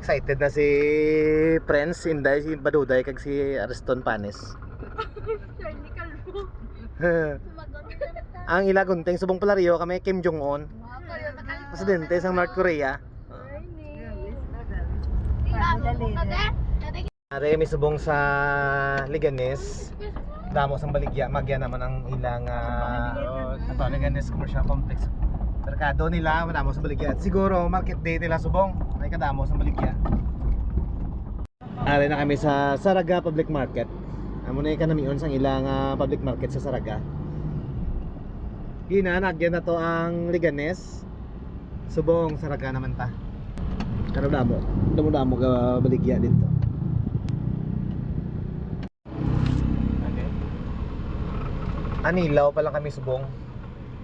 Excited na si Prince, Inday, si Baduday, kag si Ariston Panes. Ang ila gunting subong Palario kami Kim Jong-un. Presidente sa North Korea. Are may subong sa Liganes. Damo sang baligya, magya naman ang ilang Liganes Commercial Complex. Merkado nila, madamo sa baligya. At siguro market day nila subong, may kadamo sa baligya. Are na kami sa Saraga Public Market. Amo na kanamion sang ilang public market sa Saraga. Nagyan na to ang Liganes. Subong Saraga naman ta. Pero damo ka baligya dito. Okay. Anilaw pa lang kami subong.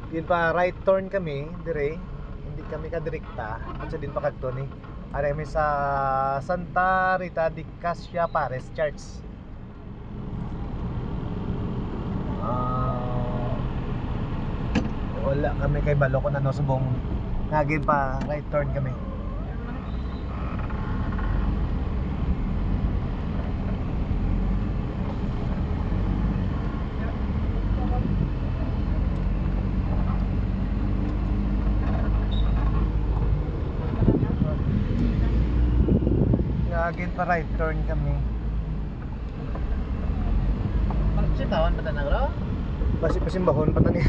Yun pa right turn kami dire. Hindi kami kadirekta. At din pa kadto ni. Are kami sa Santa Rita de Casia Pares Church. Wala kami kay Balo kung ano subong ngagin pa right turn kami. Ngagin pa right turn kami. Sitawan pa tanang ro? Basi pasimbahon pa tani.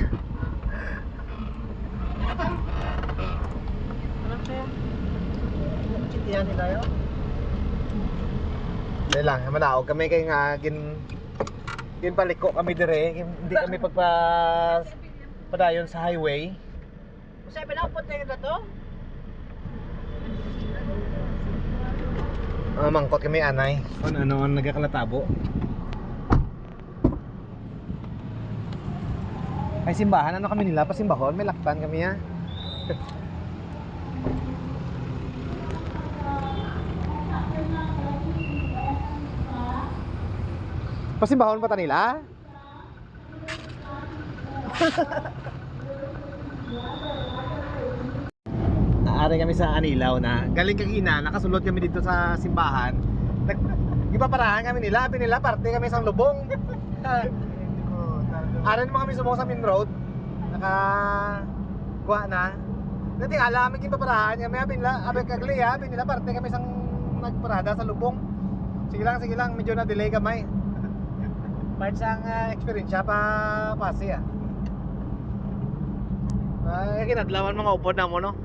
Yan nila yun. Dahil lang, manaog kami kay nga gin paliko kami dire, hindi kami padayon sa highway. Kasi pinapot na to? Mangkot kami anay. Ano nagakalatabo. Ay simbahan, ano kami nila? Pasimbahon, may lakpan kami ha. Pasimbahon pa ta nila? Naari kami sa Anilaw na galing kagina, nakasulod kami dito sa simbahan. Gipaparahan kami nila, pinila parte kami sa lubong. Aran mo kami sumong sa main road. Kuha na. Dati ala kami gipaparahan kami, pinila kagli pinila parte kami sang nagparada sa lubong. Sige lang, medyo na delay kamay. Part sang experience pa pasi kinadlawan mga upod na mo no.